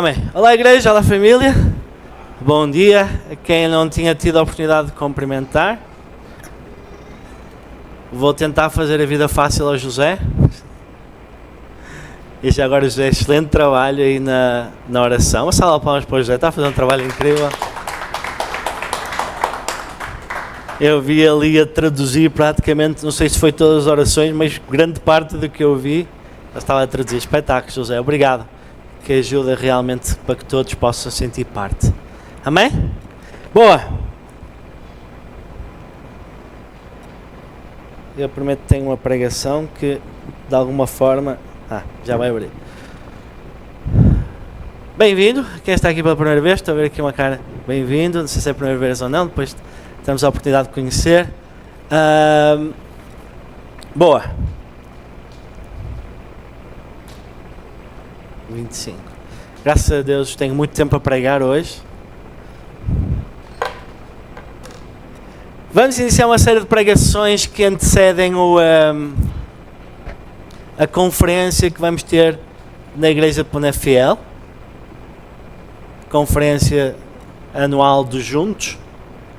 Amém. Olá igreja, olá família. Bom dia a quem não tinha tido a oportunidade de cumprimentar. Vou tentar fazer a vida fácil ao José. E já agora José, excelente trabalho aí na oração. Uma salva de palmas para o José, está a fazer um trabalho incrível. Eu vi ali a traduzir praticamente, não sei se foi todas as orações, mas grande parte do que eu vi, eu estava a traduzir. Espetáculo, José, obrigado. Que ajuda realmente para que todos possam sentir parte. Amém? Boa! Eu prometo que tenho uma pregação que, de alguma forma... já vai abrir. Bem-vindo, quem está aqui pela primeira vez, estou a ver aqui uma cara. Bem-vindo, não sei se é a primeira vez ou não, depois temos a oportunidade de conhecer. Boa! 25. Graças a Deus tenho muito tempo a pregar hoje. Vamos iniciar uma série de pregações que antecedem a conferência que vamos ter na Igreja de Penafiel. Conferência anual dos Juntos.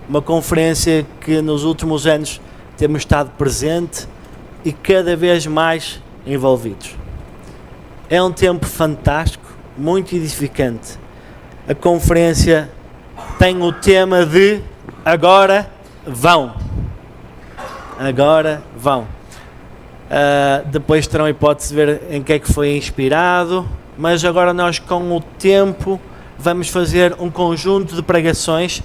Uma conferência que nos últimos anos temos estado presente e cada vez mais envolvidos. É um tempo fantástico, muito edificante. A conferência tem o tema de Agora Vão. Agora vão. Depois terão a hipótese de ver em que é que foi inspirado, mas agora nós com o tempo vamos fazer um conjunto de pregações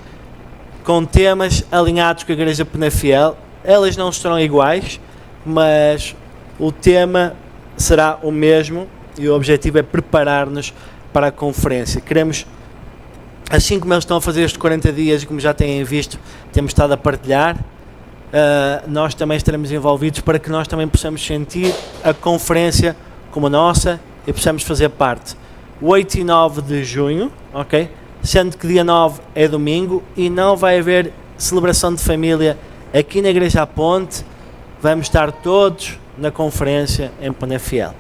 com temas alinhados com a Igreja Penafiel. Elas não serão iguais, mas o tema será o mesmo. E o objetivo é preparar-nos para a conferência. Queremos, assim como eles estão a fazer estes 40 dias e como já têm visto, temos estado a partilhar, nós também estaremos envolvidos para que nós também possamos sentir a conferência como nossa e possamos fazer parte. 8 e 9 de junho, ok? Sendo que dia 9 é domingo e não vai haver celebração de família aqui na Igreja à Ponte. Vamos estar todos na conferência em Penafiel.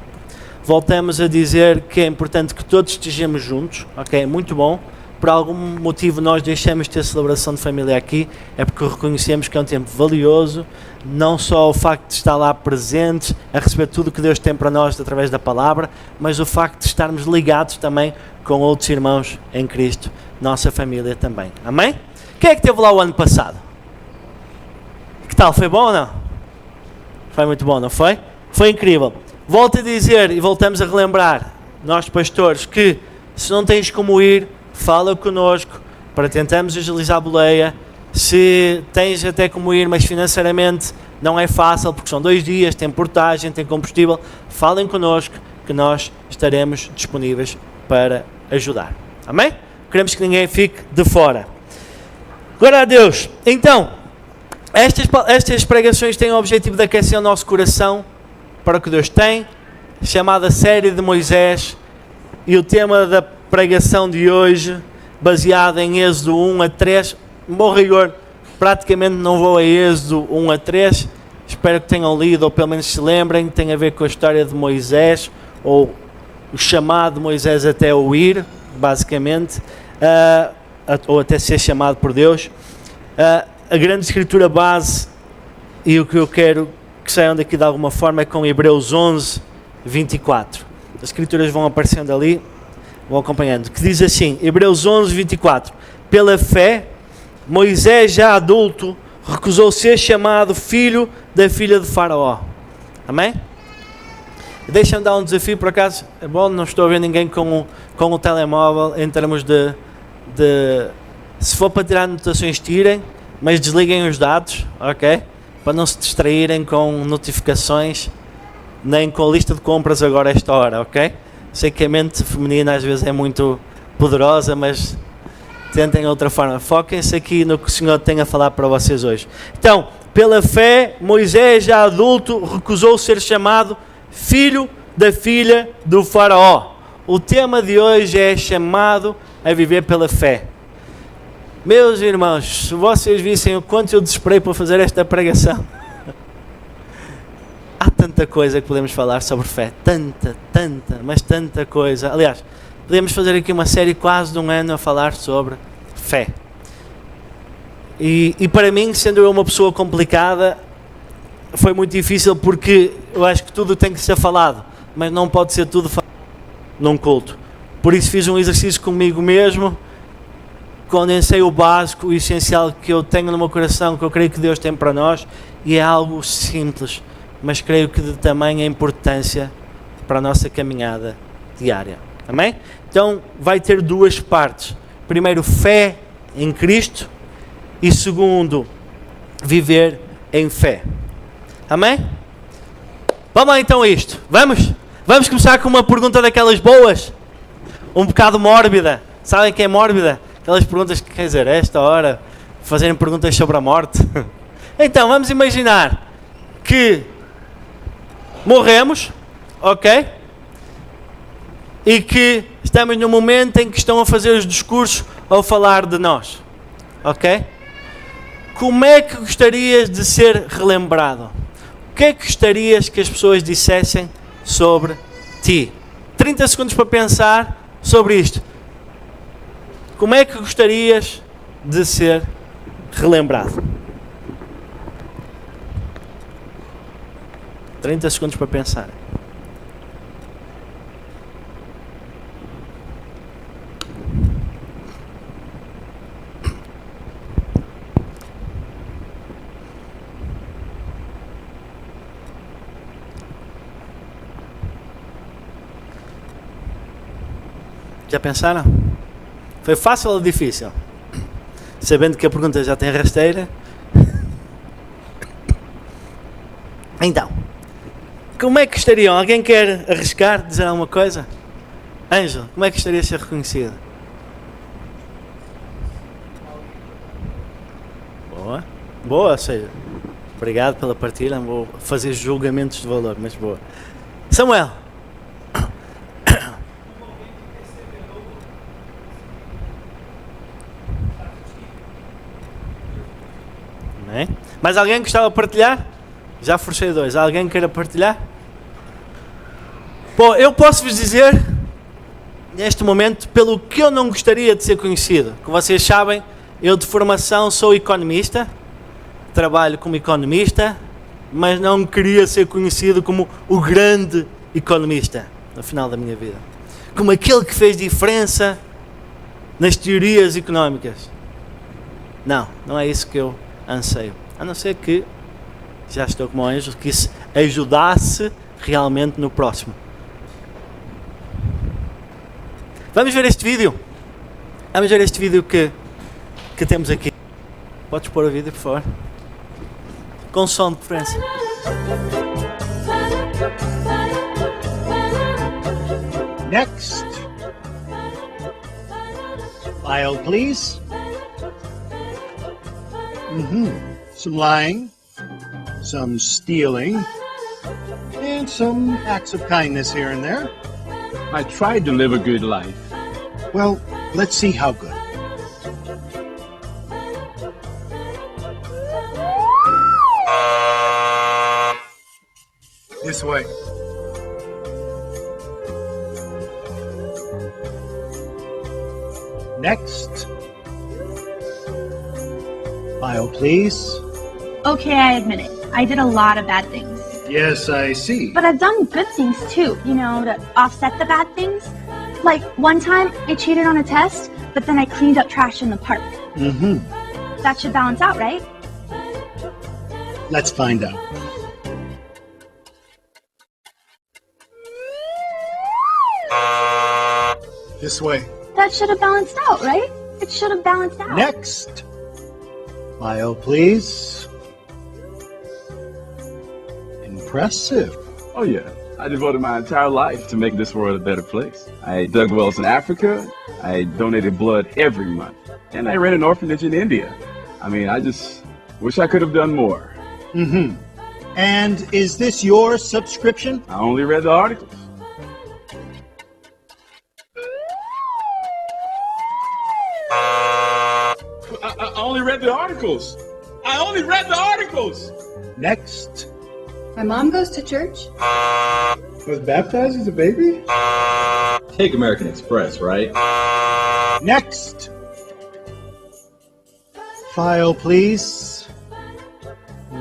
Voltamos a dizer que é importante que todos estejamos juntos, ok? É muito bom. Por algum motivo nós deixamos de ter celebração de família aqui, é porque reconhecemos que é um tempo valioso, não só o facto de estar lá presentes, a receber tudo o que Deus tem para nós através da palavra, mas o facto de estarmos ligados também com outros irmãos em Cristo, nossa família também. Amém? Quem é que esteve lá o ano passado? Que tal? Foi bom ou não? Foi muito bom, não foi? Foi incrível. Volto a dizer e voltamos a relembrar, nós pastores, que se não tens como ir, fala connosco para tentarmos agilizar a boleia. Se tens até como ir, mas financeiramente não é fácil, porque são 2 dias, tem portagem, tem combustível, falem connosco que nós estaremos disponíveis para ajudar. Amém? Queremos que ninguém fique de fora. Glória a Deus. Então, estas pregações têm o objetivo de aquecer o nosso coração para o que Deus tem, chamada série de Moisés, e o tema da pregação de hoje, baseado em Êxodo 1 a 3, bom rigor, praticamente não vou a Êxodo 1 a 3, espero que tenham lido, ou pelo menos se lembrem, tem a ver com a história de Moisés, ou o chamado de Moisés até o ir, basicamente, ou até ser chamado por Deus. A grande escritura base, e o que eu quero que saiam daqui de alguma forma é com Hebreus 11, 24. As escrituras vão aparecendo ali, vão acompanhando, que diz assim, Hebreus 11, 24, pela fé, Moisés já adulto, recusou ser chamado filho da filha de Faraó. Amém? Deixa-me dar um desafio, por acaso, é bom, não estou a ver ninguém com o telemóvel, em termos de se for para tirar anotações, tirem, mas desliguem os dados, ok? Para não se distraírem com notificações, nem com a lista de compras agora a esta hora, ok? Sei que a mente feminina às vezes é muito poderosa, mas tentem outra forma. Foquem-se aqui no que o Senhor tem a falar para vocês hoje. Então, pela fé, Moisés, já adulto, recusou ser chamado filho da filha do Faraó. O tema de hoje é chamado a viver pela fé. Meus irmãos, se vocês vissem o quanto eu desesperei para fazer esta pregação, há tanta coisa que podemos falar sobre fé, tanta, mas tanta coisa. Aliás, Podemos fazer aqui uma série quase de um ano a falar sobre fé. E para mim, sendo eu uma pessoa complicada, foi muito difícil porque eu acho que tudo tem que ser falado, mas não pode ser tudo falado num culto. Por isso fiz um exercício comigo mesmo, condensei o básico, o essencial que eu tenho no meu coração, que eu creio que Deus tem para nós, e é algo simples, mas creio que de tamanha importância para a nossa caminhada diária. Amém? Então vai ter duas partes. Primeiro, fé em Cristo, e segundo, viver em fé. Amém? Vamos lá então a isto. Vamos começar com uma pergunta daquelas boas, um bocado mórbida. Sabem que é mórbida? Aquelas perguntas que, quer dizer, a esta hora, fazerem perguntas sobre a morte. Então, vamos imaginar que morremos, ok? E que estamos no momento em que estão a fazer os discursos ou falar de nós, ok? Como é que gostarias de ser relembrado? O que é que gostarias que as pessoas dissessem sobre ti? 30 segundos para pensar sobre isto. Como é que gostarias de ser relembrado? 30 segundos para pensar. Já pensaram? Foi fácil ou difícil? Sabendo que a pergunta já tem rasteira. Então, como é que gostariam? Alguém quer arriscar, dizer alguma coisa? Ângelo, como é que gostaria de ser reconhecido? Boa. Boa, ou seja, obrigado pela partilha, não vou fazer julgamentos de valor, mas boa. Samuel. Mais alguém gostava de partilhar? Já forcei dois. Alguém queira partilhar? Bom, eu posso vos dizer, neste momento, pelo que eu não gostaria de ser conhecido. Como vocês sabem, eu de formação sou economista, trabalho como economista, mas não queria ser conhecido como o grande economista, no final da minha vida. Como aquele que fez diferença nas teorias económicas. Não é isso que eu anseio. A não ser que, já estou como anjo, que isso ajudasse realmente no próximo. Vamos ver este vídeo. Vamos ver este vídeo que temos aqui. Podes pôr o vídeo, por favor? Com som de preferência. Next. File, please. Some lying, some stealing, and some acts of kindness here and there. I tried to live a good life. Well, let's see how good. This way. Next. File, please. Okay, I admit it. I did a lot of bad things. Yes, I see. But I've done good things too, to offset the bad things. Like, one time I cheated on a test, but then I cleaned up trash in the park. That should balance out, right? Let's find out. This way. That should have balanced out, right? It should have balanced out. Next. File, please. Impressive. Oh yeah, I devoted my entire life to make this world a better place. I dug wells in Africa, I donated blood every month, and I ran an orphanage in India. I just wish I could have done more. And is this your subscription? I only read the articles. I only read the articles. I only read the articles. Next. My mom goes to church. Was baptized as a baby? take American Express, right? Next. File, please.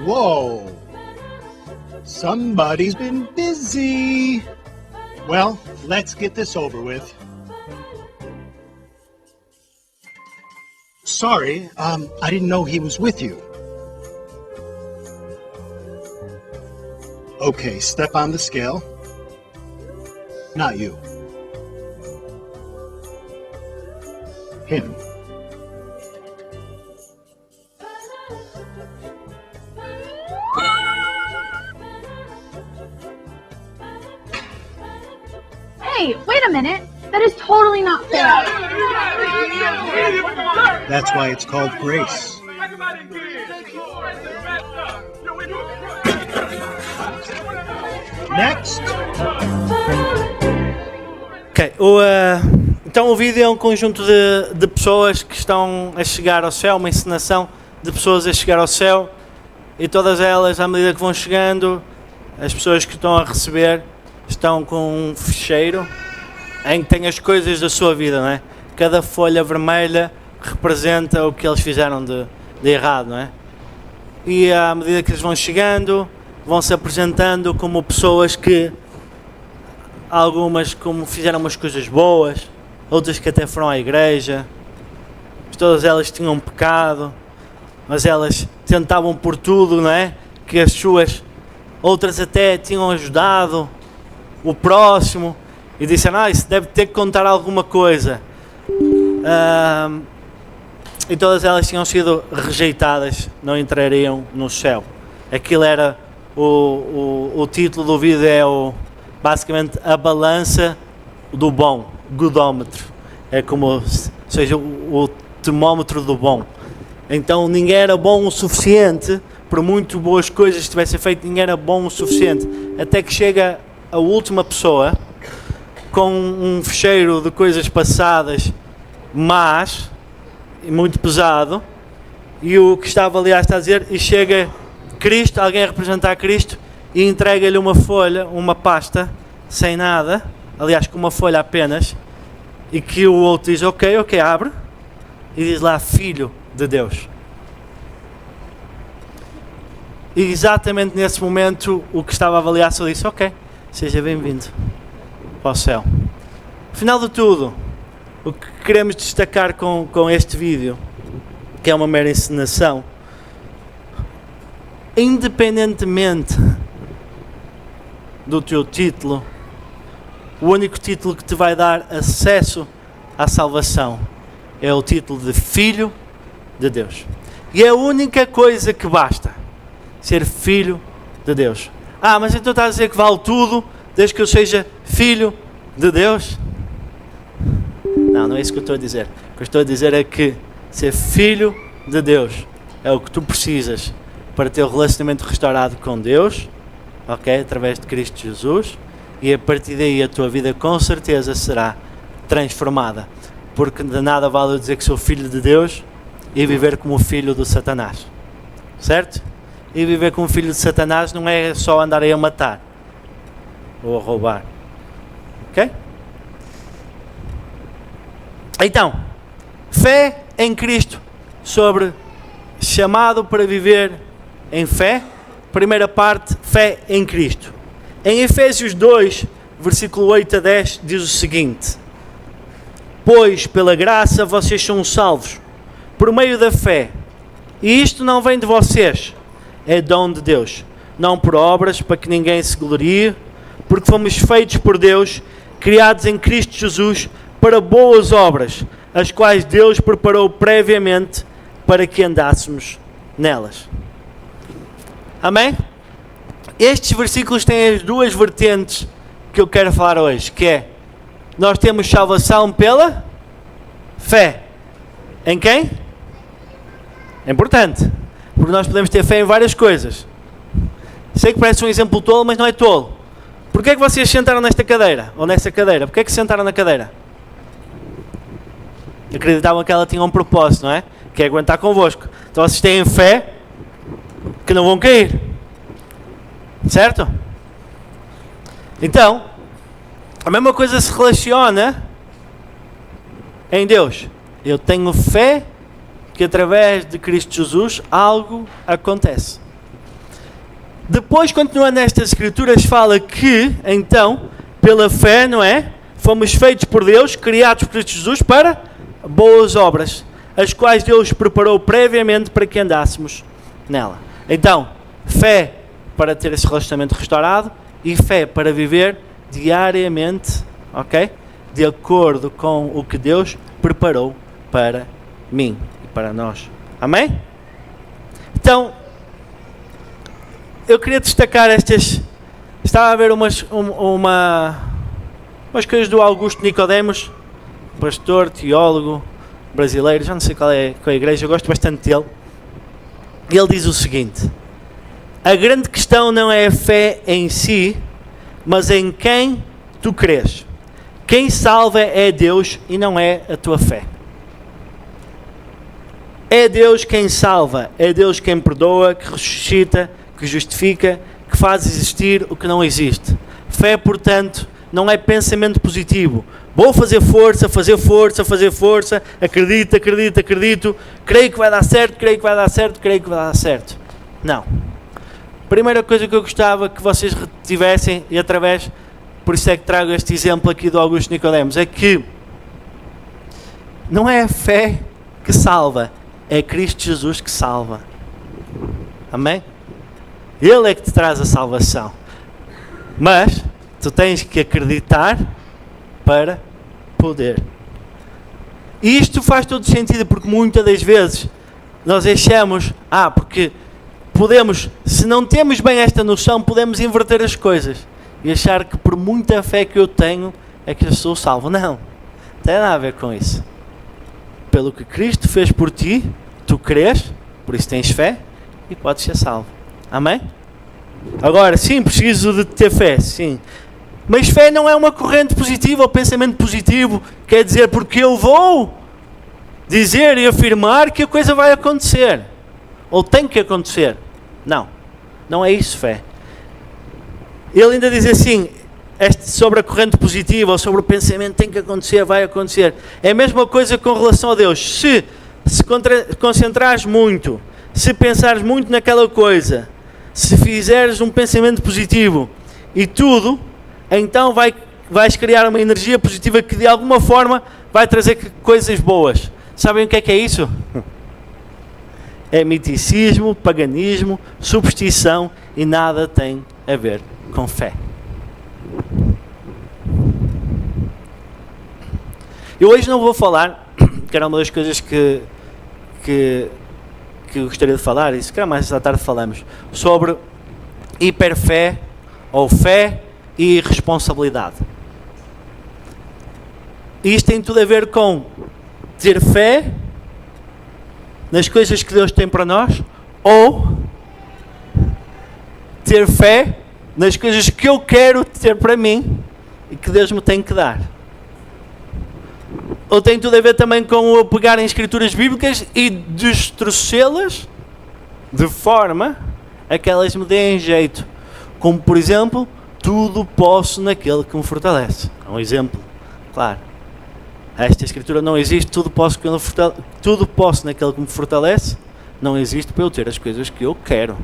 Whoa. Somebody's been busy. Well, let's get this over with. Sorry, I didn't know he was with you. Okay, step on the scale. Not you. Him. Hey, wait a minute. That is totally not fair. That's why it's called grace. Next. Ok, então o vídeo é um conjunto de pessoas que estão a chegar ao céu, uma encenação de pessoas a chegar ao céu, e todas elas, à medida que vão chegando, as pessoas que estão a receber estão com um fecheiro em que tem as coisas da sua vida, não é? Cada folha vermelha representa o que eles fizeram de errado, não é? E à medida que eles vão chegando, vão se apresentando como pessoas que, algumas como fizeram umas coisas boas, outras que até foram à igreja, todas elas tinham pecado, mas elas tentavam por tudo, não é? Que as suas, outras até tinham ajudado o próximo e disseram, isso deve ter que contar alguma coisa. E todas elas tinham sido rejeitadas, não entrariam no céu. Aquilo era o título do vídeo, é basicamente a balança do bom, godómetro. É como seja o termómetro do bom. Então ninguém era bom o suficiente, por muito boas coisas que tivessem feito, ninguém era bom o suficiente, até que chega a última pessoa com um fecheiro de coisas passadas más e muito pesado, e o que estava ali está a dizer, e chega Cristo, alguém a representar Cristo, e entrega-lhe uma folha, uma pasta, sem nada, aliás com uma folha apenas, e que o outro diz, ok, abre, e diz lá, Filho de Deus. E exatamente nesse momento o que estava a avaliar só disse, ok, seja bem-vindo para o céu. Afinal de tudo, o que queremos destacar com este vídeo, que é uma mera encenação, independentemente do teu título, o único título que te vai dar acesso à salvação é o título de Filho de Deus. E é a única coisa que basta, ser Filho de Deus. Mas então estás a dizer que vale tudo, desde que eu seja Filho de Deus? Não é isso que eu estou a dizer. O que eu estou a dizer é que ser Filho de Deus é o que tu precisas para ter o relacionamento restaurado com Deus, ok? Através de Cristo Jesus, e a partir daí a tua vida com certeza será transformada, porque de nada vale eu dizer que sou filho de Deus e viver como filho do Satanás, certo? E viver como filho de Satanás não é só andar aí a matar ou a roubar, ok? Então, fé em Cristo, sobre chamado para viver em fé. Primeira parte, fé em Cristo. Em Efésios 2, versículo 8 a 10, diz o seguinte: Pois pela graça vocês são salvos, por meio da fé, e isto não vem de vocês, é dom de Deus, não por obras, para que ninguém se glorie, porque fomos feitos por Deus, criados em Cristo Jesus, para boas obras, as quais Deus preparou previamente para que andássemos nelas. Amém? Estes versículos têm as duas vertentes que eu quero falar hoje, que é, nós temos salvação pela fé. Em quem? É importante, porque nós podemos ter fé em várias coisas. Sei que parece um exemplo tolo, mas não é tolo. Porquê é que vocês sentaram nesta cadeira? Ou nessa cadeira? Porquê é que se sentaram na cadeira? Acreditavam que ela tinha um propósito, não é? Que é aguentar convosco. Então vocês têm fé que não vão cair. Certo? Então, A mesma coisa se relaciona em Deus. Eu tenho fé que através de Cristo Jesus algo acontece. Depois, continuando nestas escrituras, fala que, então, pela fé, não é? Fomos feitos por Deus, criados por Cristo Jesus para boas obras, as quais Deus preparou previamente para que andássemos nela. Então, fé para ter esse relacionamento restaurado e fé para viver diariamente, ok? De acordo com o que Deus preparou para mim e para nós. Amém? Então, eu queria destacar estas. Estava a ver umas coisas do Augusto Nicodemos, pastor, teólogo brasileiro, já não sei qual é a igreja, eu gosto bastante dele. E ele diz o seguinte: a grande questão não é a fé em si, mas em quem tu crês. Quem salva é Deus e não é a tua fé. É Deus quem salva, é Deus quem perdoa, que ressuscita, que justifica, que faz existir o que não existe. Fé, portanto, não é pensamento positivo. Vou fazer força, acredito, creio que vai dar certo, creio que vai dar certo. Não. Primeira coisa que eu gostava que vocês retivessem, e através, por isso é que trago este exemplo aqui do Augusto Nicodemos, é que não é a fé que salva, é Cristo Jesus que salva. Amém? Ele é que te traz a salvação. Mas tu tens que acreditar para poder. E isto faz todo sentido, porque muitas das vezes nós achamos, porque podemos, se não temos bem esta noção, podemos inverter as coisas e achar que por muita fé que eu tenho é que eu sou salvo. Não tem nada a ver com isso. Pelo que Cristo fez por ti, tu crês, por isso tens fé e podes ser salvo. Amém? Agora, sim, preciso de ter fé, sim. Mas fé não é uma corrente positiva ou pensamento positivo, quer dizer, porque eu vou dizer e afirmar que a coisa vai acontecer, ou tem que acontecer. Não, não é isso fé. Ele ainda diz assim, sobre a corrente positiva ou sobre o pensamento tem que acontecer, vai acontecer. É a mesma coisa com relação a Deus. Se concentrares muito, se pensares muito naquela coisa, se fizeres um pensamento positivo e tudo, então vais criar uma energia positiva que de alguma forma vai trazer coisas boas. Sabem o que é isso? É miticismo, paganismo, superstição e nada tem a ver com fé. Eu hoje não vou falar, que era uma das coisas que eu gostaria de falar, e se calhar mais à tarde falamos, sobre hiperfé ou fé e responsabilidade. E isto tem tudo a ver com ter fé nas coisas que Deus tem para nós, ou ter fé nas coisas que eu quero ter para mim e que Deus me tem que dar. Ou tem tudo a ver também com eu pegar em escrituras bíblicas e distorcê-las de forma a que elas me deem jeito. Como, por exemplo, tudo posso naquele que me fortalece. É um exemplo, claro. Esta escritura não existe, tudo posso naquele que me fortalece, não existe para eu ter as coisas que eu quero,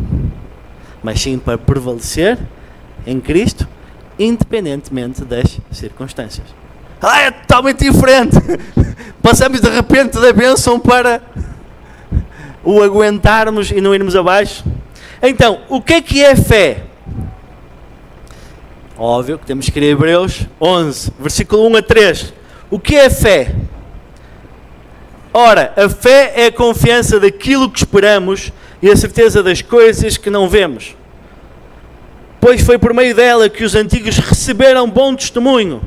mas sim para prevalecer em Cristo, independentemente das circunstâncias. É totalmente diferente. Passamos de repente da bênção para o aguentarmos e não irmos abaixo. Então, o que é fé? Óbvio que temos que ir a Hebreus 11, versículo 1 a 3. O que é fé? Ora, a fé é a confiança daquilo que esperamos e a certeza das coisas que não vemos. Pois foi por meio dela que os antigos receberam bom testemunho.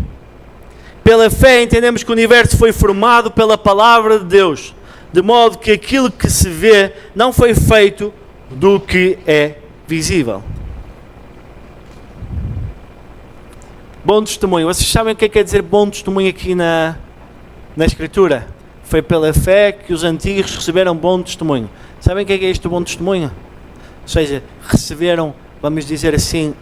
Pela fé entendemos que o universo foi formado pela palavra de Deus, de modo que aquilo que se vê não foi feito do que é visível. Bom testemunho. Vocês sabem o que quer dizer bom testemunho aqui na Escritura? Foi pela fé que os antigos receberam bom testemunho. Sabem o que é isto, bom testemunho? Ou seja, receberam, vamos dizer assim,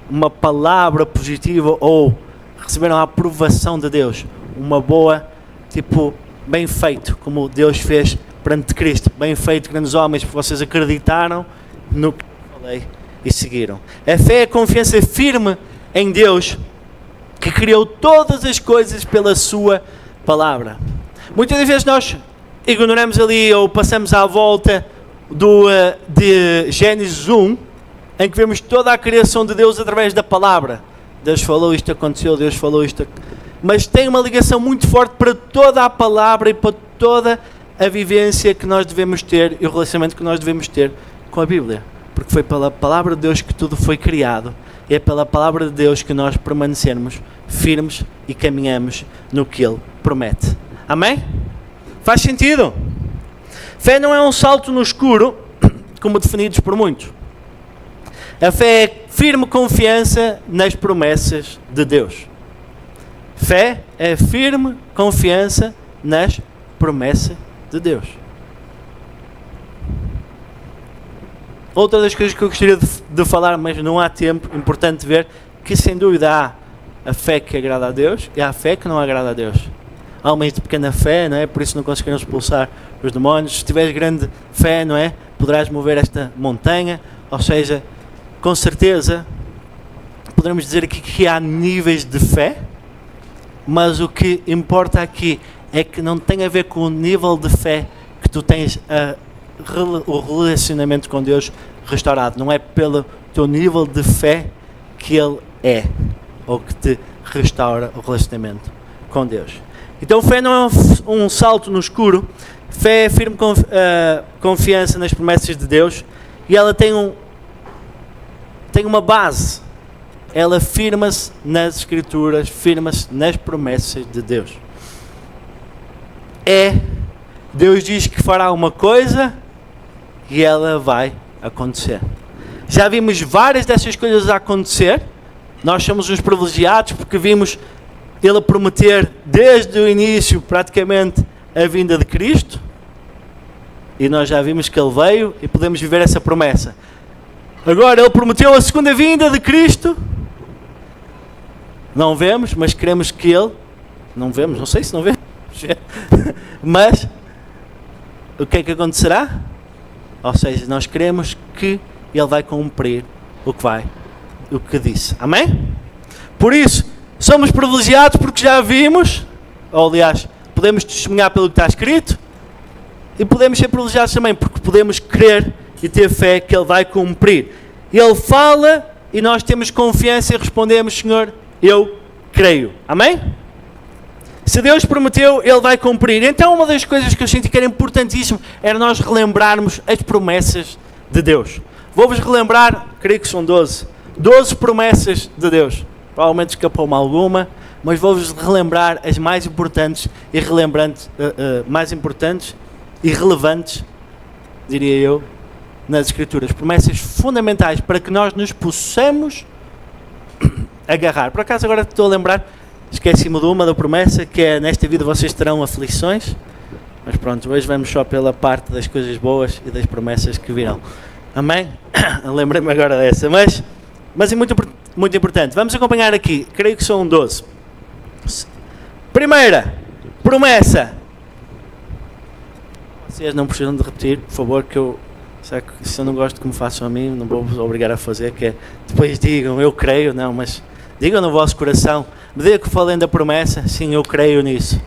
uma palavra positiva ou receberam a aprovação de Deus. Uma boa, tipo, bem feito, como Deus fez perante Cristo. Bem feito, grandes homens, porque vocês acreditaram no que eu falei e seguiram. A fé é a confiança firme em Deus, que criou todas as coisas pela sua palavra. Muitas das vezes nós ignoramos ali ou passamos à volta de Gênesis 1, em que vemos toda a criação de Deus através da palavra. Deus falou, isto aconteceu, Deus falou isto. Mas tem uma ligação muito forte para toda a palavra e para toda a vivência que nós devemos ter e o relacionamento que nós devemos ter com a Bíblia. Porque foi pela palavra de Deus que tudo foi criado. E é pela palavra de Deus que nós permanecermos firmes e caminhamos no que Ele promete. Amém? Faz sentido? Fé não é um salto no escuro, como definidos por muitos. A fé é firme confiança nas promessas de Deus. Fé é firme confiança nas promessas de Deus. Outra das coisas que eu gostaria de falar, mas não há tempo, importante ver, que sem dúvida há a fé que agrada a Deus e há a fé que não agrada a Deus. Há homens de pequena fé, não é? Por isso não conseguiram expulsar os demónios. Se tiveres grande fé, não é? Poderás mover esta montanha. Ou seja, com certeza, poderemos dizer aqui que há níveis de fé, mas o que importa aqui é que não tem a ver com o nível de fé que tu tens o relacionamento com Deus restaurado. Não é pelo teu nível de fé que Ele é, ou que te restaura o relacionamento com Deus. Então fé não é um salto no escuro. Fé é firme confiança nas promessas de Deus, e ela tem uma base. Ela firma-se nas Escrituras, firma-se nas promessas de Deus. Deus diz que fará uma coisa e ela vai acontecer. Já vimos várias dessas coisas a acontecer. Nós somos uns privilegiados porque vimos Ele prometer desde o início praticamente a vinda de Cristo, e nós já vimos que Ele veio e podemos viver essa promessa. Agora Ele prometeu a segunda vinda de Cristo. Não vemos, mas queremos que Ele... Não vemos, não sei se não vemos. Mas o que é que acontecerá? Ou seja, nós queremos que Ele vai cumprir o que disse. Amém? Por isso, somos privilegiados porque já vimos, ou aliás, podemos testemunhar pelo que está escrito, e podemos ser privilegiados também porque podemos crer e ter fé que Ele vai cumprir. Ele fala e nós temos confiança e respondemos: Senhor, eu creio. Amém? Se Deus prometeu, Ele vai cumprir. Então uma das coisas que eu senti que era importantíssimo era nós relembrarmos as promessas de Deus. Vou-vos relembrar, creio que são 12 promessas de Deus. Provavelmente escapou-me alguma, mas vou-vos relembrar as mais importantes e relevantes, diria eu, nas Escrituras. Promessas fundamentais para que nós nos possamos agarrar. Por acaso agora estou a lembrar, esqueci-me de uma da promessa, que é: nesta vida vocês terão aflições. Mas pronto, hoje vamos só pela parte das coisas boas e das promessas que virão. Amém? Lembrei-me agora dessa, mas é muito importante. Vamos acompanhar aqui, creio que são 12. Primeira promessa. Vocês não precisam de repetir, por favor, que se eu não gosto que me façam a mim, não vou-vos obrigar a fazer, que é, depois digam: eu creio. Não, mas digam no vosso coração, medida que falem da promessa: sim, eu creio nisso.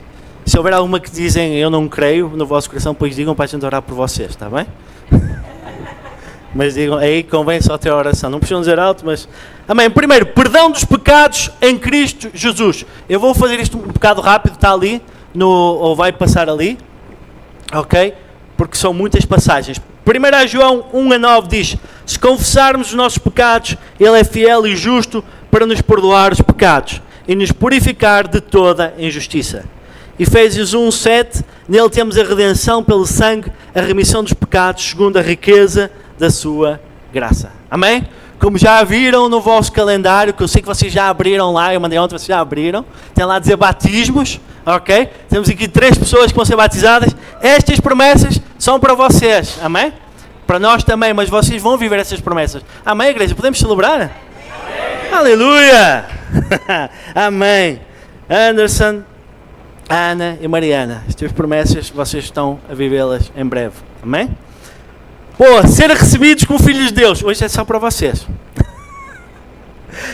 Se houver alguma que dizem eu não creio no vosso coração, depois digam para a gente orar por vocês, está bem? Mas digam, aí convém só ter a oração, não precisam dizer alto, mas... Amém. Primeiro, perdão dos pecados em Cristo Jesus. Eu vou fazer isto um bocado rápido, está ali, ou vai passar ali, ok? Porque são muitas passagens. 1 João 1:9 diz: se confessarmos os nossos pecados, Ele é fiel e justo para nos perdoar os pecados e nos purificar de toda injustiça. Efésios 1:7, nele temos a redenção pelo sangue, a remissão dos pecados, segundo a riqueza da sua graça. Amém? Como já viram no vosso calendário, que eu sei que vocês já abriram lá, eu mandei ontem, vocês já abriram, tem lá a dizer batismos, ok? Temos aqui 3 pessoas que vão ser batizadas. Estas promessas são para vocês, amém? Para nós também, mas vocês vão viver essas promessas. Amém, igreja? Podemos celebrar? Amém. Aleluia! Amém. Anderson, Ana e Mariana, as tuas promessas, vocês estão a vivê-las em breve. Amém? Boa, ser recebidos como filhos de Deus. Hoje é só para vocês.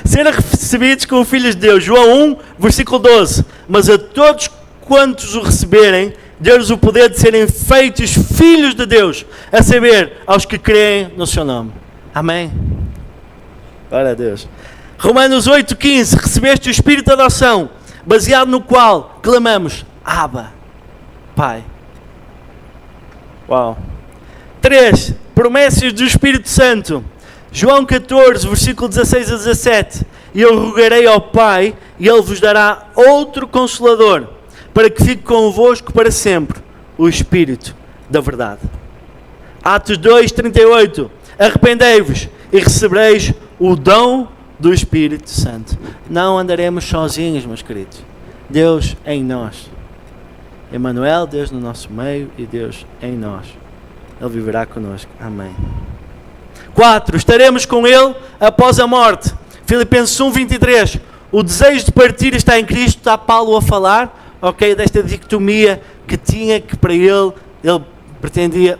Ser recebidos como filhos de Deus. João 1, versículo 12. Mas a todos quantos o receberem, deu-lhes o poder de serem feitos filhos de Deus, a saber, aos que creem no seu nome. Amém? Glória a Deus. Romanos 8,15. Recebeste o Espírito de adoção, baseado no qual clamamos, Abba, Pai. Uau. 3. Promessas do Espírito Santo. João 14, versículo 16 a 17. E eu rogarei ao Pai, e Ele vos dará outro Consolador, para que fique convosco para sempre, o Espírito da verdade. Atos 2, 38. Arrependei-vos e recebereis o dom do Espírito Santo. Não andaremos sozinhos, meus queridos. Deus em nós. Emmanuel, Deus no nosso meio e Deus em nós. Ele viverá connosco. Amém. 4. Estaremos com Ele após a morte. Filipenses 1, 23. O desejo de partir está em Cristo. Está Paulo a falar, ok, desta dicotomia que tinha, que para ele pretendia,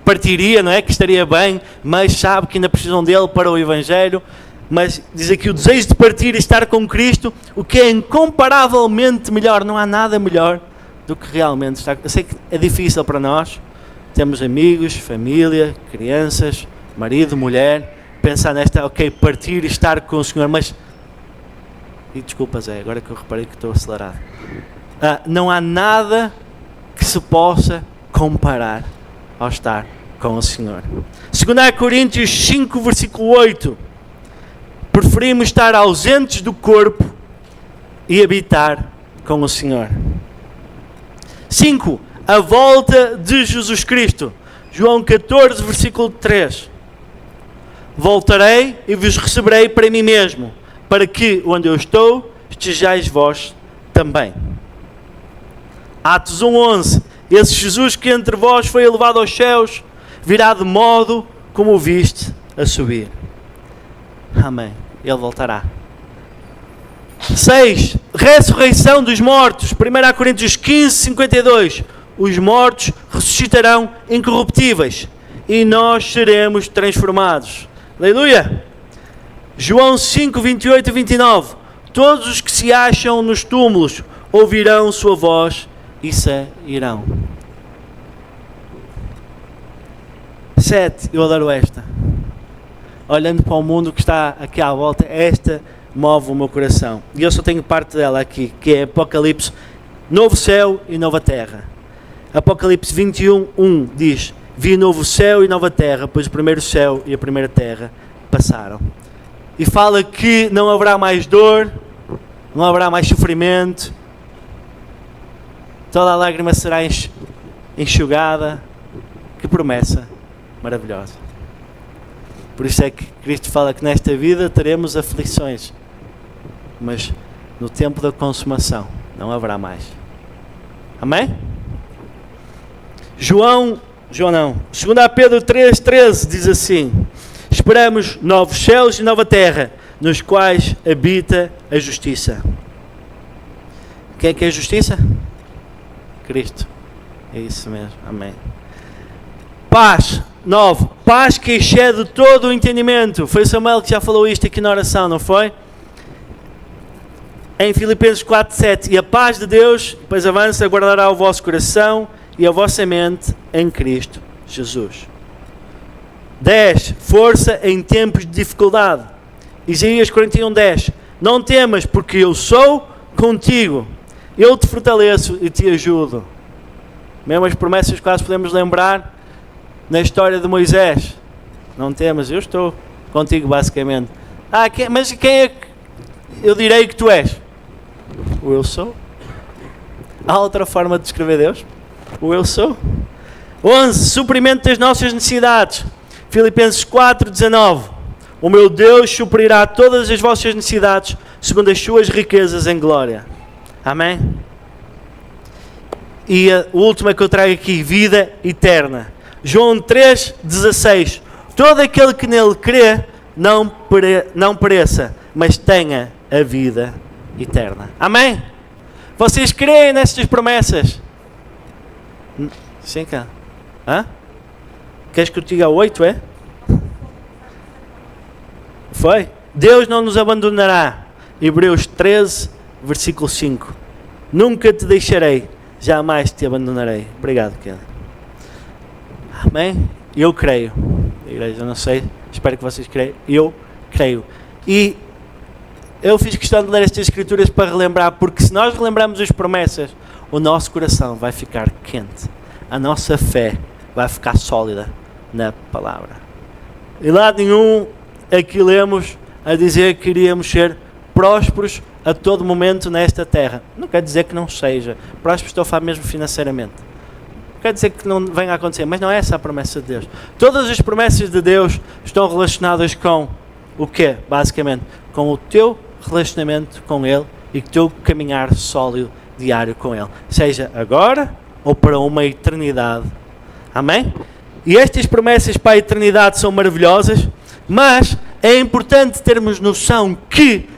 partiria, não é? Que estaria bem, mas sabe que ainda precisam dele para o Evangelho. Mas diz aqui o desejo de partir e estar com Cristo, o que é incomparavelmente melhor. Não há nada melhor do que realmente estar. Eu sei que é difícil para nós. Temos amigos, família, crianças, marido, mulher. Pensar nesta, ok, partir e estar com o Senhor, mas... E desculpa, Zé, agora que eu reparei que estou acelerado. Não há nada que se possa comparar ao estar com o Senhor. 2 Coríntios 5, versículo 8. Preferimos estar ausentes do corpo e habitar com o Senhor. 5. A volta de Jesus Cristo. João 14, versículo 3. Voltarei e vos receberei para mim mesmo, para que, onde eu estou, estejais vós também. Atos 1:11. Esse Jesus que entre vós foi elevado aos céus, virá de modo como o viste a subir. Amém. Ele voltará. 6. Ressurreição dos mortos. 1 Coríntios 15, 52. Os mortos ressuscitarão incorruptíveis e nós seremos transformados. Aleluia! João 5, 28 e 29. Todos os que se acham nos túmulos ouvirão sua voz e sairão. 7. Eu adoro esta. Olhando para o mundo que está aqui à volta, esta move o meu coração. E eu só tenho parte dela aqui, que é Apocalipse, novo céu e nova terra. Apocalipse 21, 1 diz: vi novo céu e nova terra, pois o primeiro céu e a primeira terra passaram. E fala que não haverá mais dor, não haverá mais sofrimento, toda a lágrima será enxugada. Que promessa maravilhosa. Por isso é que Cristo fala que nesta vida teremos aflições, mas no tempo da consumação não haverá mais. Amém? 2 Pedro 3,13 diz assim: esperamos novos céus e nova terra, nos quais habita a justiça. Quem é que é a justiça? Cristo. É isso mesmo. Amém. Paz. 9. Paz que excede todo o entendimento. Foi Samuel que já falou isto aqui na oração, não foi? Em Filipenses 4:7. E a paz de Deus, depois avança, guardará o vosso coração e a vossa mente em Cristo Jesus. 10. Força em tempos de dificuldade. Isaías 41:10. Não temas, porque eu sou contigo. Eu te fortaleço e te ajudo. Mesmo as promessas que quase podemos lembrar na história de Moisés. Não temas, eu estou contigo, basicamente. Mas quem é que eu direi que tu és? O eu sou. Há outra forma de descrever Deus? O eu sou. 11. Suprimento das nossas necessidades. Filipenses 4:19. O meu Deus suprirá todas as vossas necessidades segundo as suas riquezas em glória. Amém? E a última que eu trago aqui, vida eterna. João 3:16. Todo aquele que nele crê não pereça, mas tenha a vida eterna. Amém? Vocês creem nestas promessas? Sim, cara. Hã? Queres que eu te diga 8, é? Foi? Deus não nos abandonará. Hebreus 13, versículo 5. Nunca te deixarei, jamais te abandonarei. Obrigado, Kelly. Amém? Eu creio. Igreja, eu não sei, espero que vocês creiam. Eu creio. E eu fiz questão de ler estas escrituras para relembrar, porque se nós relembrarmos as promessas, o nosso coração vai ficar quente. A nossa fé vai ficar sólida na palavra. E lá nenhum aqui lemos a dizer que iríamos ser prósperos a todo momento nesta terra. Não quer dizer que não seja. Próspero estou a falar mesmo financeiramente. Não quer dizer que não venha a acontecer, mas não é essa a promessa de Deus. Todas as promessas de Deus estão relacionadas com o quê? Basicamente, com o teu relacionamento com Ele e o teu caminhar sólido diário com Ele. Seja agora ou para uma eternidade. Amém? E estas promessas para a eternidade são maravilhosas, mas é importante termos noção que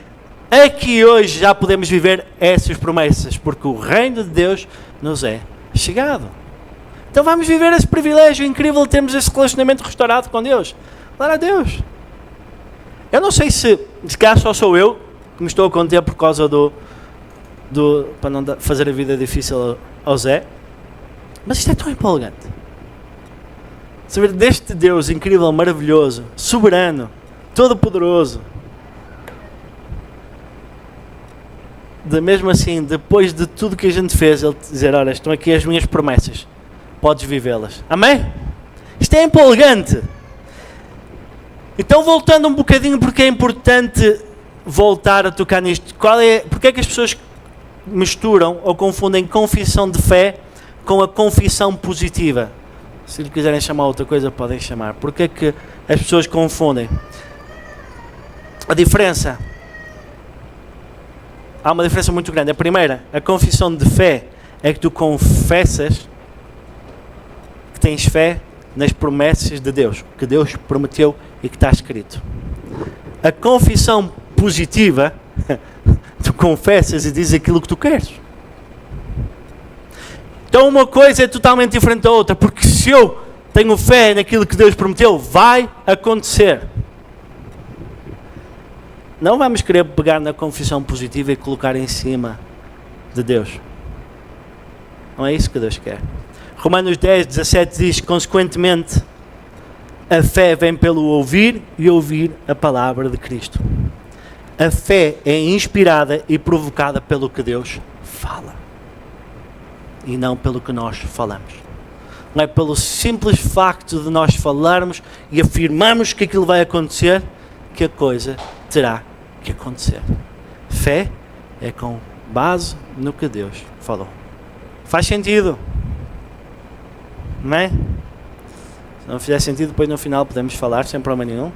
aqui hoje já podemos viver essas promessas, porque o reino de Deus nos é chegado. Então vamos viver esse privilégio incrível de termos esse relacionamento restaurado com Deus. Glória a Deus. Eu não sei se calhar só sou eu que me estou a conter por causa para não fazer a vida difícil ao Zé, mas isto é tão empolgante. Saber deste Deus incrível, maravilhoso, soberano, todo-poderoso. Mesmo assim, depois de tudo que a gente fez, Ele dizer, olha, estão aqui as minhas promessas, podes vivê-las. Amém? Isto é empolgante. Então, voltando um bocadinho, porque é importante voltar a tocar nisto. Porque é que as pessoas misturam ou confundem confissão de fé com a confissão positiva? Se lhe quiserem chamar outra coisa, podem chamar. Porque é que as pessoas confundem? A diferença... Há uma diferença muito grande. A primeira, a confissão de fé, é que tu confessas que tens fé nas promessas de Deus, que Deus prometeu e que está escrito. A confissão positiva, tu confessas e dizes aquilo que tu queres. Então uma coisa é totalmente diferente da outra, porque se eu tenho fé naquilo que Deus prometeu, vai acontecer. Não vamos querer pegar na confissão positiva e colocar em cima de Deus. Não é isso que Deus quer. Romanos 10, 17 diz, consequentemente, a fé vem pelo ouvir e ouvir a palavra de Cristo. A fé é inspirada e provocada pelo que Deus fala. E não pelo que nós falamos. Não é pelo simples facto de nós falarmos e afirmarmos que aquilo vai acontecer, que a coisa terá que acontecer. Fé é com base no que Deus falou. Faz sentido? Não é? Se não fizer sentido, depois no final podemos falar, sem problema nenhum.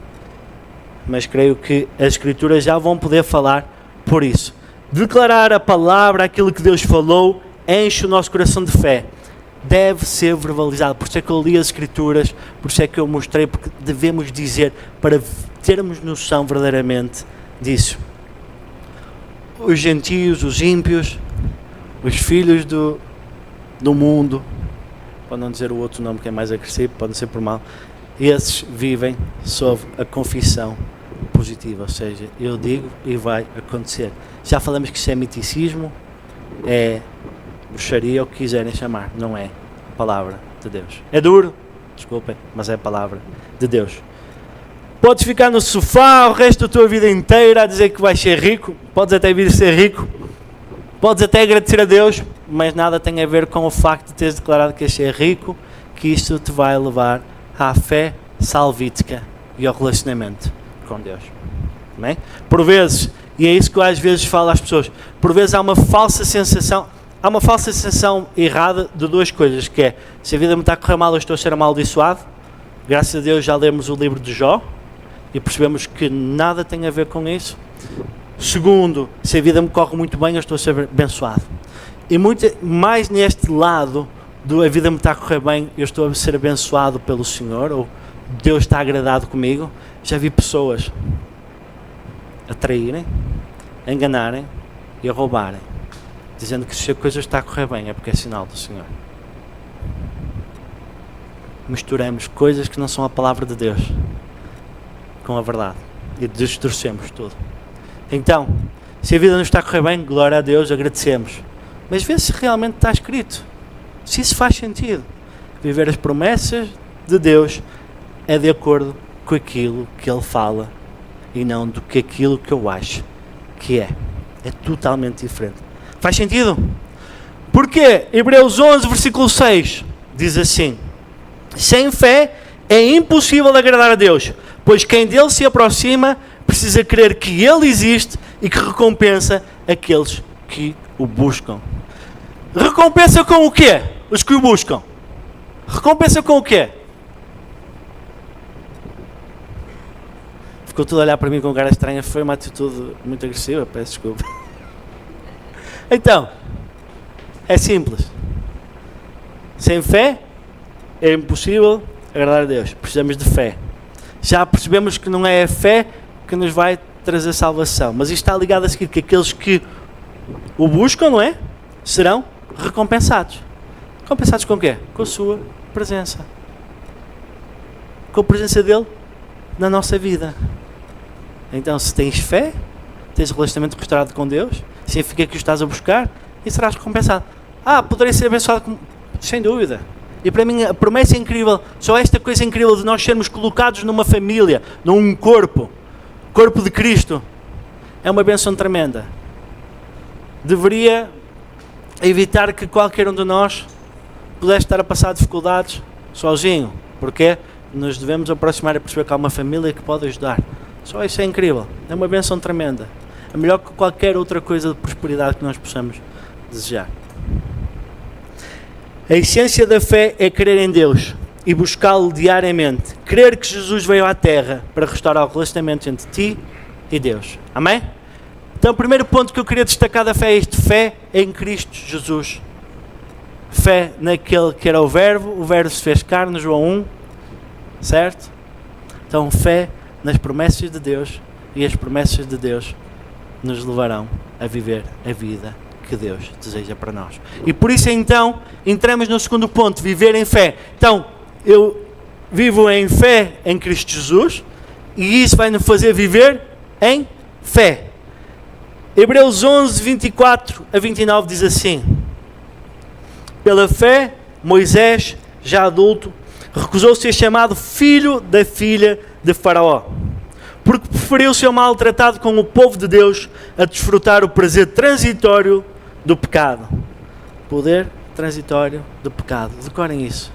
Mas creio que as Escrituras já vão poder falar por isso. Declarar a palavra, aquilo que Deus falou, enche o nosso coração de fé. Deve ser verbalizado. Por isso é que eu li as Escrituras, por isso é que eu mostrei, porque devemos dizer, para termos noção verdadeiramente disso. Os gentios, os ímpios, os filhos do mundo, para não dizer o outro nome que é mais agressivo, pode ser por mal, esses vivem sob a confissão positiva, ou seja, eu digo e vai acontecer. Já falamos que isso é miticismo, é bruxaria, o que quiserem chamar, não é a palavra de Deus. É duro, desculpem, mas é a palavra de Deus. Podes ficar no sofá o resto da tua vida inteira a dizer que vais ser rico, podes até vir a ser rico, podes até agradecer a Deus, mas nada tem a ver com o facto de teres declarado que és ser rico, que isto te vai levar à fé salvítica e ao relacionamento com Deus. Amém? Por vezes, e é isso que eu às vezes falo às pessoas, por vezes há uma falsa sensação errada de duas coisas, que é, se a vida me está a correr mal, eu estou a ser amaldiçoado. Graças a Deus já lemos o livro de Jó e percebemos que nada tem a ver com isso. Segundo, se a vida me corre muito bem, eu estou a ser abençoado. E muito mais neste lado do a vida me está a correr bem, eu estou a ser abençoado pelo Senhor, ou Deus está agradado comigo. Já vi pessoas a traírem, a enganarem e a roubarem, dizendo que se a coisa está a correr bem é porque é sinal do Senhor. Misturamos coisas que não são a palavra de Deus com a verdade e distorcemos tudo. Então, se a vida não está a correr bem, glória a Deus, agradecemos. Mas vê se realmente está escrito, se isso faz sentido. Viver as promessas de Deus é de acordo com aquilo que Ele fala e não do que aquilo que eu acho que é. É totalmente diferente. Faz sentido? Porque Hebreus 11, versículo 6 diz assim: sem fé é impossível agradar a Deus, pois quem dele se aproxima precisa crer que Ele existe e que recompensa aqueles que o buscam. Recompensa com o quê? Os que o buscam. Recompensa com o quê? Ficou tudo a olhar para mim com uma cara estranha. Foi uma atitude muito agressiva, peço desculpa. Então, é simples. Sem fé é impossível agradar a Deus. Precisamos de fé. Já percebemos que não é a fé que nos vai trazer salvação, mas isto está ligado a seguir que aqueles que o buscam, não é? Serão recompensados. Recompensados com o quê? Com a sua presença. Com a presença dele na nossa vida. Então, se tens fé, tens relacionamento restaurado com Deus, significa que o estás a buscar e serás recompensado. Poderei ser abençoado sem dúvida. E para mim a promessa é incrível, só esta coisa incrível de nós sermos colocados numa família, num corpo de Cristo, é uma bênção tremenda. Deveria evitar que qualquer um de nós pudesse estar a passar dificuldades sozinho, porque nos devemos aproximar e perceber que há uma família que pode ajudar. Só isso é incrível, é uma bênção tremenda. É melhor que qualquer outra coisa de prosperidade que nós possamos desejar. A essência da fé é crer em Deus e buscá-lo diariamente. Crer que Jesus veio à Terra para restaurar o relacionamento entre ti e Deus. Amém? Então o primeiro ponto que eu queria destacar da fé é isto: fé em Cristo Jesus. Fé naquele que era o Verbo se fez carne, João 1, certo? Então fé nas promessas de Deus, e as promessas de Deus nos levarão a viver a vida que Deus deseja para nós. E por isso então entramos no segundo ponto: viver em fé. Então eu vivo em fé em Cristo Jesus, e isso vai nos fazer viver em fé. Hebreus 11, 24 a 29 diz assim: pela fé, Moisés, já adulto, recusou-se a ser chamado filho da filha de Faraó, porque preferiu ser maltratado com o povo de Deus a desfrutar o prazer transitório do pecado. Poder transitório do pecado. Decorem isso.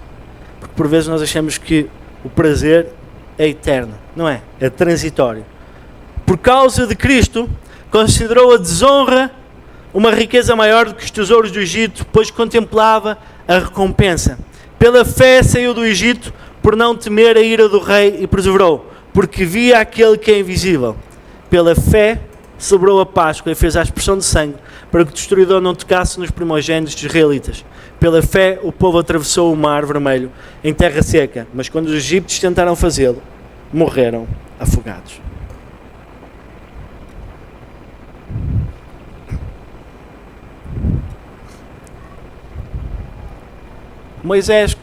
Porque por vezes nós achamos que o prazer é eterno. Não é. É transitório. Por causa de Cristo, considerou a desonra uma riqueza maior do que os tesouros do Egito, pois contemplava a recompensa. Pela fé saiu do Egito, por não temer a ira do rei, e perseverou, porque via aquele que é invisível. Pela fé celebrou a Páscoa e fez a expressão de sangue, para que o destruidor não tocasse nos primogênitos dos israelitas. Pela fé o povo atravessou o mar vermelho em terra seca, mas quando os egípcios tentaram fazê-lo, morreram afogados. Moisés,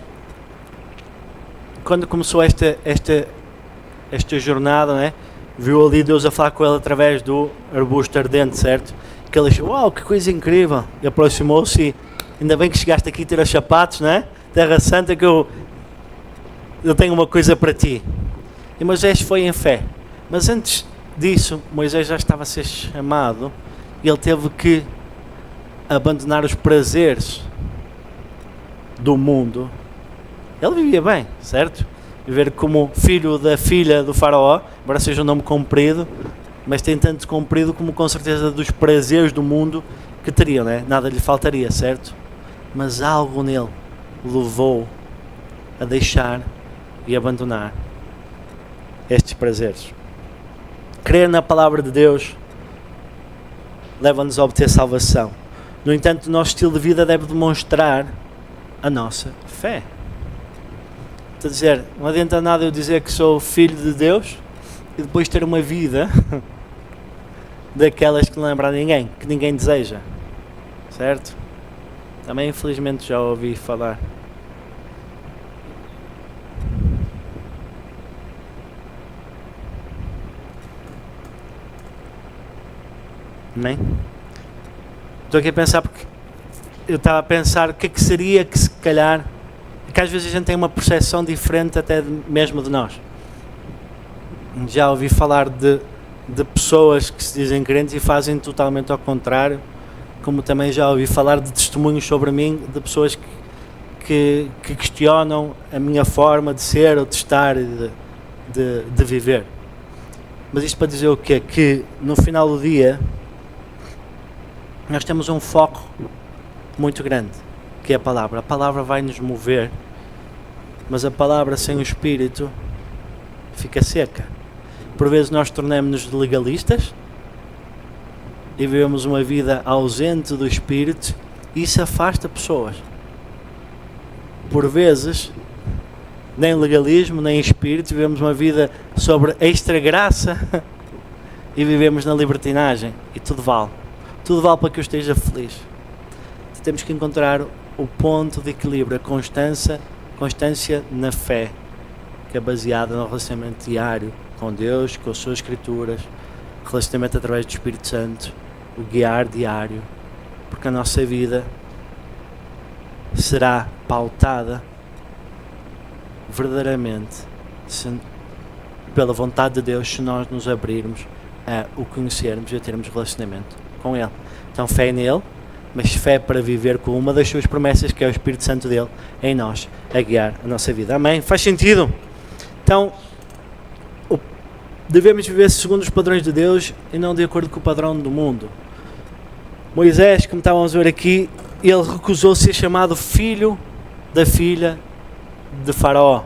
quando começou esta jornada, né, viu ali Deus a falar com ele através do arbusto ardente, certo? Que ele achou: uau, que coisa incrível! E aproximou-se e: ainda bem que chegaste aqui a ter os sapatos, né? Terra Santa, que eu tenho uma coisa para ti. E Moisés foi em fé. Mas antes disso, Moisés já estava a ser chamado e ele teve que abandonar os prazeres do mundo. Ele vivia bem, certo? Viver como filho da filha do Faraó, embora seja um nome comprido, mas tem tanto comprido como com certeza dos prazeres do mundo que teria, né? Nada lhe faltaria, certo? Mas algo nele o levou a deixar e abandonar estes prazeres. Crer na palavra de Deus leva-nos a obter salvação. No entanto, o nosso estilo de vida deve demonstrar a nossa fé. Quer dizer, não adianta nada eu dizer que sou filho de Deus e depois ter uma vida daquelas que não lembra a ninguém, que ninguém deseja, certo? Também infelizmente já ouvi falar. Nem? Estou aqui a pensar porque eu estava a pensar o que é que seria que se calhar, que às vezes a gente tem uma percepção diferente até mesmo de nós. Já ouvi falar de pessoas que se dizem crentes e fazem totalmente ao contrário, como também já ouvi falar de testemunhos sobre mim de pessoas que questionam a minha forma de ser ou de estar e de viver. Mas isto para dizer o quê? Que no final do dia nós temos um foco muito grande, que é a palavra. A palavra vai nos mover, mas a palavra sem o Espírito fica seca. Por vezes nós tornamos-nos legalistas e vivemos uma vida ausente do Espírito e isso afasta pessoas. Por vezes, nem legalismo, nem Espírito, vivemos uma vida sobre extra graça e vivemos na libertinagem e tudo vale. Tudo vale para que eu esteja feliz. Temos que encontrar o ponto de equilíbrio, a constância na fé, que é baseada no relacionamento diário com Deus, com as suas Escrituras, relacionamento através do Espírito Santo, o guiar diário, porque a nossa vida será pautada verdadeiramente pela vontade de Deus se nós nos abrirmos a o conhecermos e a termos relacionamento com Ele. Então fé nele, mas fé para viver com uma das suas promessas, que é o Espírito Santo dele em nós, a guiar a nossa vida. Amém? Faz sentido? Então, devemos viver segundo os padrões de Deus e não de acordo com o padrão do mundo. Moisés, como estávamos a ver aqui, ele recusou ser chamado filho da filha de Faraó.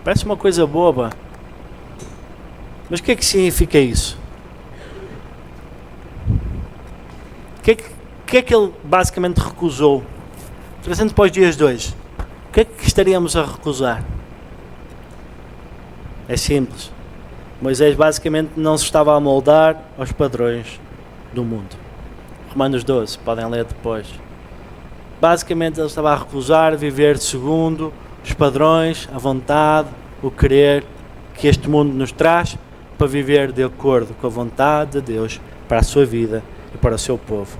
Parece uma coisa boba. Mas o que é que significa isso? O que é que ele basicamente recusou? Trazendo para os dias de hoje, o que é que estaríamos a recusar? É simples. Moisés basicamente não se estava a moldar aos padrões do mundo. Romanos 12, podem ler depois. Basicamente ele estava a recusar viver segundo os padrões, a vontade, o querer que este mundo nos traz, para viver de acordo com a vontade de Deus para a sua vida e para o seu povo.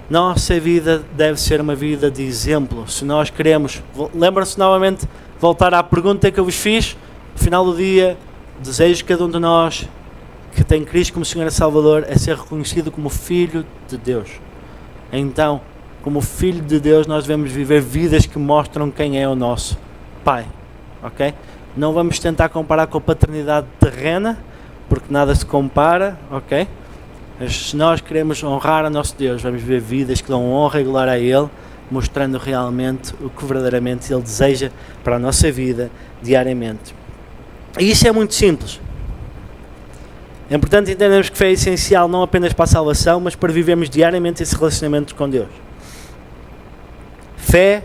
Nossa vida deve ser uma vida de exemplo. Se nós queremos, lembram-se novamente, voltar à pergunta que eu vos fiz, no final do dia, desejo cada um de nós que tem Cristo como Senhor e Salvador é ser reconhecido como Filho de Deus. Então, como Filho de Deus, nós devemos viver vidas que mostram quem é o nosso Pai, ok? Não vamos tentar comparar com a paternidade terrena, porque nada se compara, ok? Mas se nós queremos honrar a nosso Deus, vamos viver vidas que dão honra e glória a Ele, mostrando realmente o que verdadeiramente Ele deseja para a nossa vida diariamente. E isso é muito simples. É importante entendermos que fé é essencial não apenas para a salvação, mas para vivermos diariamente esse relacionamento com Deus. Fé,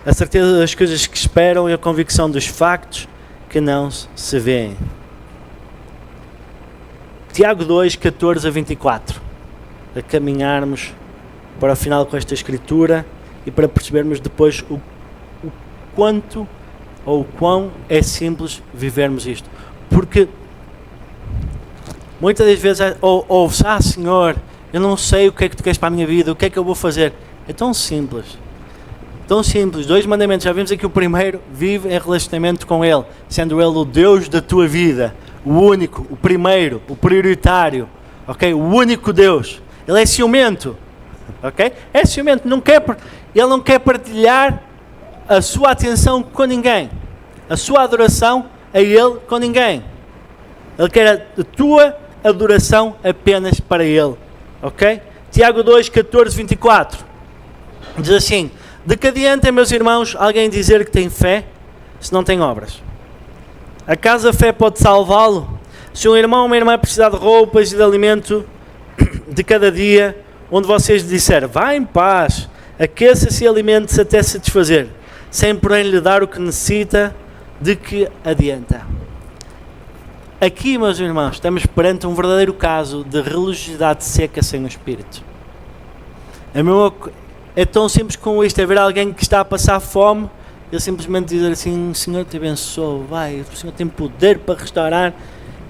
a certeza das coisas que esperam e a convicção dos factos que não se veem. Tiago 2, 14 a 24. A caminharmos para o final com esta escritura e para percebermos depois o quanto ou o quão é simples vivermos isto. Porque muitas das vezes ouve-se, Senhor, eu não sei o que é que tu queres para a minha vida, o que é que eu vou fazer. É tão simples. Tão simples. 2 mandamentos. Já vimos aqui o primeiro, vive em relacionamento com Ele, sendo Ele o Deus da tua vida. O único, o primeiro, o prioritário, ok? O único Deus. Ele é ciumento, ok? É ciumento, Ele não quer partilhar a sua atenção com ninguém, a sua adoração a Ele com ninguém. Ele quer a tua adoração apenas para Ele, ok? Tiago 2, 14, 24, diz assim, de que adianta, meus irmãos, alguém dizer que tem fé, se não tem obras? Acaso a fé pode salvá-lo? Se um irmão ou uma irmã precisar de roupas e de alimento de cada dia, onde vocês disserem, vá em paz, aqueça-se e alimente-se até satisfazer, sem porém lhe dar o que necessita, de que adianta? Aqui, meus irmãos, estamos perante um verdadeiro caso de religiosidade seca sem o Espírito. É tão simples como isto, é ver alguém que está a passar fome, ele simplesmente dizer assim: Senhor te abençoe, vai, o Senhor tem poder para restaurar,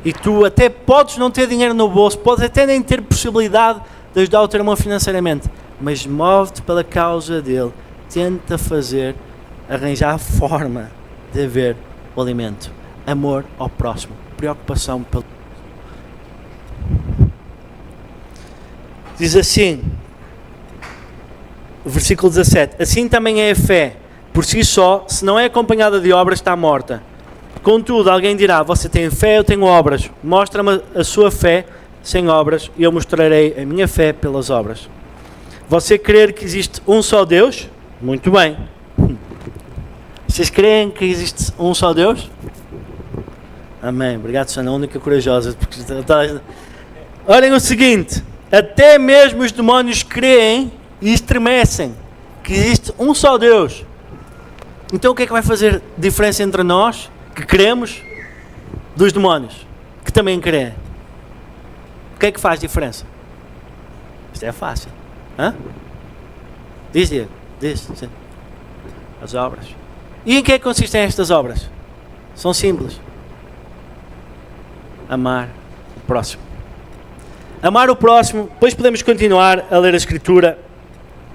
e tu até podes não ter dinheiro no bolso, podes até nem ter possibilidade de ajudar o teu irmão financeiramente, mas move-te pela causa dele, tenta arranjar a forma de haver o alimento, amor ao próximo, preocupação pelo... Diz assim, versículo 17: assim também é a fé, por si só, se não é acompanhada de obras, está morta. Contudo, alguém dirá: você tem fé, eu tenho obras. Mostra-me a sua fé sem obras, e eu mostrarei a minha fé pelas obras. Você crer que existe um só Deus? Muito bem. Vocês creem que existe um só Deus? Amém. Obrigado, Sana, a única corajosa. Olhem o seguinte: até mesmo os demónios creem e estremecem que existe um só Deus. Então o que é que vai fazer diferença entre nós, que cremos, dos demónios, que também creem? O que é que faz diferença? Isto é fácil. Hã? Diz, Diego. Diz. Sim. As obras. E em que é que consistem estas obras? São simples. Amar o próximo. Amar o próximo. Depois podemos continuar a ler a Escritura.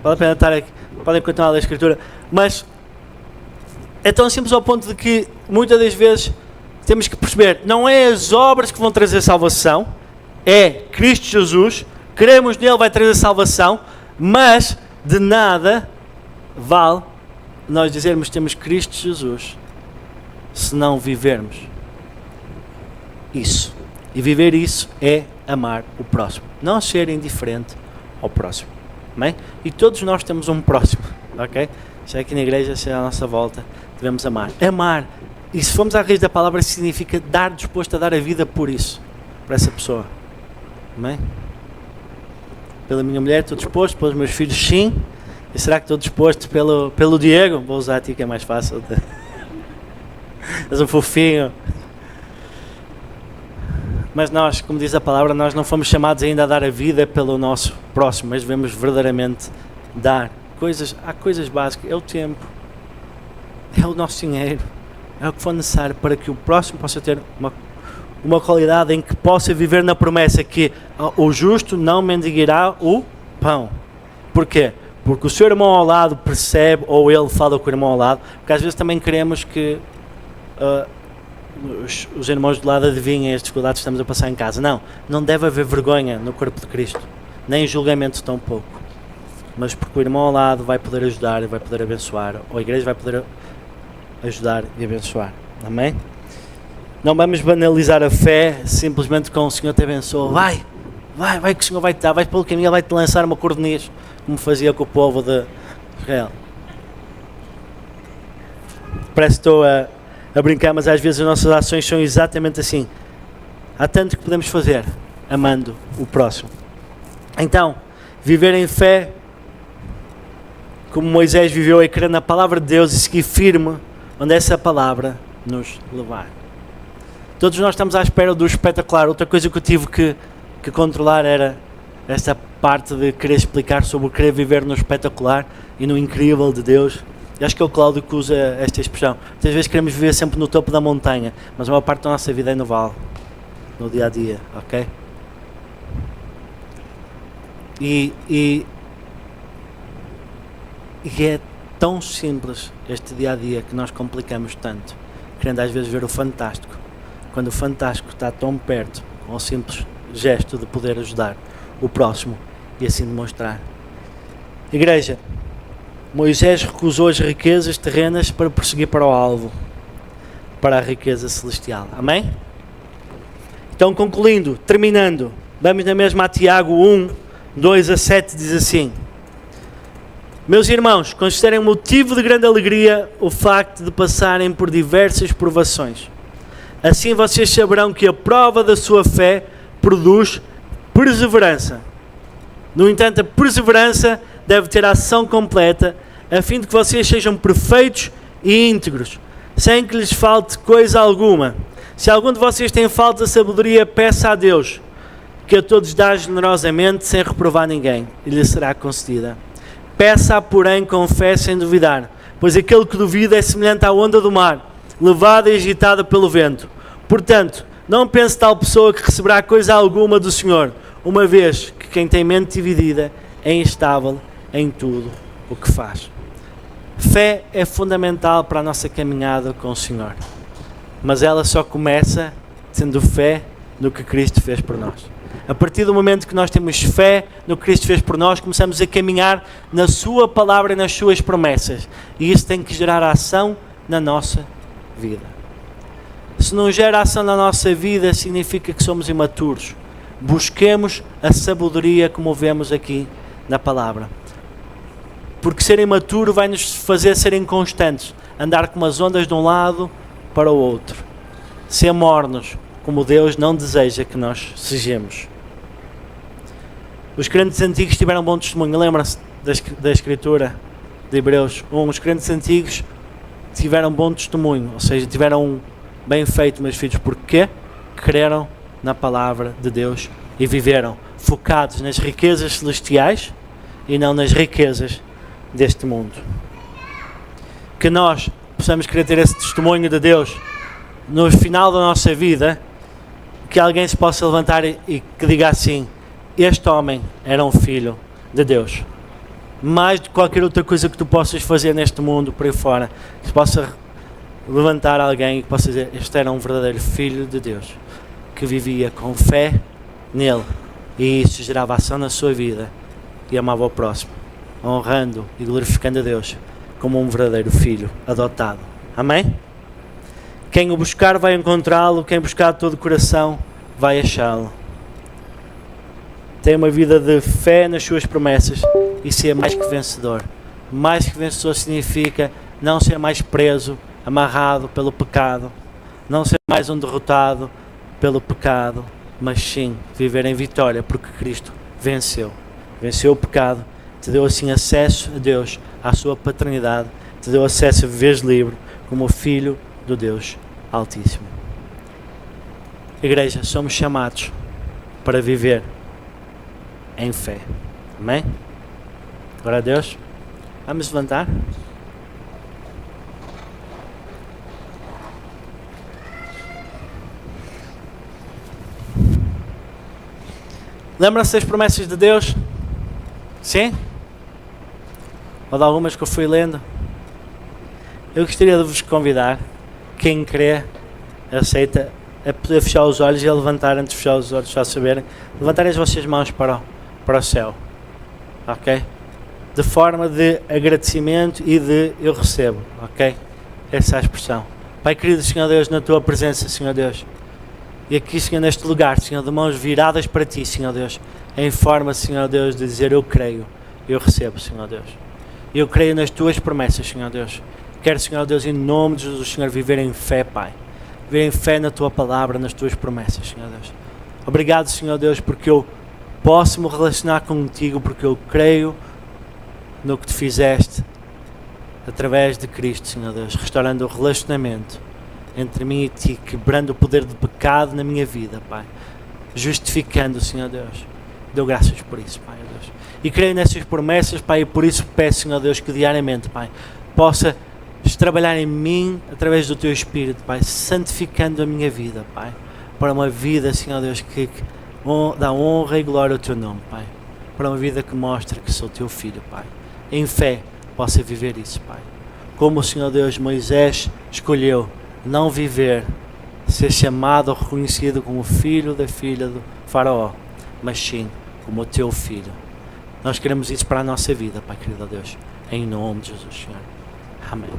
Vale a pena estar aqui. Podem continuar a ler a Escritura. Mas é tão simples ao ponto de que muitas das vezes temos que perceber, não é as obras que vão trazer salvação, é Cristo Jesus, cremos nele, vai trazer salvação, mas de nada vale nós dizermos que temos Cristo Jesus se não vivermos isso. E viver isso é amar o próximo, não ser indiferente ao próximo. Amém? E todos nós temos um próximo, ok? Se é aqui na igreja, se é à nossa volta, devemos amar. Amar, e se formos à raiz da palavra, significa estar disposto a dar a vida por isso, por essa pessoa. Amém? Pela minha mulher estou disposto, pelos meus filhos sim. E será que estou disposto pelo Diego? Vou usar a ti que é mais fácil. És um fofinho. Mas nós, como diz a palavra, nós não fomos chamados ainda a dar a vida pelo nosso próximo, mas devemos verdadeiramente dar coisas. Há coisas básicas, é o tempo, é o nosso dinheiro, é o que for necessário para que o próximo possa ter uma qualidade em que possa viver na promessa que o justo não mendiguará o pão. Porquê? Porque o seu irmão ao lado percebe, ou ele fala com o irmão ao lado, porque às vezes também queremos que os irmãos do lado adivinhem as dificuldades que estamos a passar em casa. Não deve haver vergonha no corpo de Cristo, nem julgamento tão pouco, mas porque o irmão ao lado vai poder ajudar e vai poder abençoar, ou a igreja vai poder ajudar e abençoar. Amém? Não vamos banalizar a fé simplesmente com o Senhor te abençoe. Vai que o Senhor vai te dar, vai pelo caminho, Ele vai te lançar uma cordoniz, como fazia com o povo de Israel. Parece que estou a brincar, mas às vezes as nossas ações são exatamente assim. Há tanto que podemos fazer amando o próximo. Então, viver em fé como Moisés viveu, é crer na palavra de Deus e seguir firme onde essa palavra nos levar. Todos nós estamos à espera do espetacular. Outra coisa que eu tive que controlar era esta parte de querer explicar sobre o querer viver no espetacular e no incrível de Deus. E acho que é o Cláudio que usa esta expressão. Muitas vezes queremos viver sempre no topo da montanha, mas a maior parte da nossa vida é no vale, no dia a dia, ok? E é tão simples este dia a dia que nós complicamos tanto, querendo às vezes ver o fantástico, quando o fantástico está tão perto, com o simples gesto de poder ajudar o próximo e assim demonstrar. Igreja, Moisés recusou as riquezas terrenas para prosseguir para o alvo, para a riqueza celestial. Amém? Então, concluindo, terminando, vamos na mesma a Tiago 1, 2-7, diz assim: meus irmãos, considerem motivo de grande alegria o facto de passarem por diversas provações. Assim vocês saberão que a prova da sua fé produz perseverança. No entanto, a perseverança deve ter a ação completa, a fim de que vocês sejam perfeitos e íntegros, sem que lhes falte coisa alguma. Se algum de vocês tem falta de sabedoria, peça a Deus, que a todos dá generosamente, sem reprovar ninguém, e lhe será concedida. Peça, porém, com fé, sem duvidar, pois aquele que duvida é semelhante à onda do mar, levada e agitada pelo vento. Portanto, não pense tal pessoa que receberá coisa alguma do Senhor, uma vez que quem tem mente dividida é instável em tudo o que faz. Fé é fundamental para a nossa caminhada com o Senhor, mas ela só começa tendo fé no que Cristo fez por nós. A partir do momento que nós temos fé no que Cristo fez por nós, começamos a caminhar na sua palavra e nas suas promessas, e isso tem que gerar ação na nossa vida. Se não gera ação na nossa vida, significa que somos imaturos. Busquemos a sabedoria, como vemos aqui na palavra. Porque ser imaturo vai nos fazer ser inconstantes, andar como as ondas de um lado para o outro, ser mornos, como Deus não deseja que nós sejamos. Os crentes antigos tiveram bom testemunho. Lembram-se da escritura de Hebreus 1? Os crentes antigos tiveram bom testemunho, ou seja, tiveram bem feito, meus filhos, porque creram na palavra de Deus e viveram focados nas riquezas celestiais e não nas riquezas deste mundo. Que nós possamos querer ter esse testemunho de Deus no final da nossa vida, que alguém se possa levantar e que diga assim: este homem era um filho de Deus. Mais de qualquer outra coisa que tu possas fazer neste mundo por aí fora, que se possa levantar alguém e que possa dizer: este era um verdadeiro filho de Deus, que vivia com fé nele, e isso gerava ação na sua vida e amava o próximo, honrando e glorificando a Deus como um verdadeiro filho adotado. Amém? Quem o buscar vai encontrá-lo, quem buscar de todo o coração vai achá-lo. Tem uma vida de fé nas suas promessas e ser mais que vencedor. Mais que vencedor significa não ser mais preso, amarrado pelo pecado, não ser mais um derrotado pelo pecado, mas sim viver em vitória, porque Cristo venceu o pecado, te deu assim acesso a Deus, à sua paternidade, te deu acesso a viveres livre como filho do Deus Altíssimo. Igreja, somos chamados para viver em fé. Amém? Glória a Deus. Vamos levantar. Lembram-se das promessas de Deus? Sim? Ou de algumas que eu fui lendo? Eu gostaria de vos convidar, quem crê, aceita, a poder fechar os olhos e a levantar, antes de fechar os olhos, já saberem, levantarem as vossas mãos para o céu. Ok? De forma de agradecimento e de eu recebo. Ok? Essa é a expressão. Pai querido, Senhor Deus, na tua presença, Senhor Deus. E aqui, Senhor, neste lugar, Senhor, de mãos viradas para ti, Senhor Deus, em forma, Senhor Deus, de dizer eu creio, eu recebo, Senhor Deus. Eu creio nas tuas promessas, Senhor Deus. Quero, Senhor Deus, em nome de Jesus, Senhor, viver em fé, Pai. Viver em fé na tua palavra, nas tuas promessas, Senhor Deus. Obrigado, Senhor Deus, porque eu posso me relacionar contigo, porque eu creio no que tu fizeste através de Cristo, Senhor Deus, restaurando o relacionamento entre mim e ti, quebrando o poder do pecado na minha vida, Pai, justificando, Senhor Deus. Dou graças por isso, Pai, Deus. E creio nessas promessas, Pai, e por isso peço, Senhor Deus, que diariamente, Pai, possa trabalhar em mim através do teu Espírito, Pai, santificando a minha vida, Pai, para uma vida, Senhor Deus, que dá honra e glória ao teu nome, Pai, para uma vida que mostra que sou teu filho, Pai, em fé possa viver isso, Pai, como o Senhor Deus Moisés escolheu não viver, ser chamado ou reconhecido como filho da filha do faraó, mas sim como o teu filho. Nós queremos isso para a nossa vida, Pai querido Deus, em nome de Jesus, Senhor. Amém.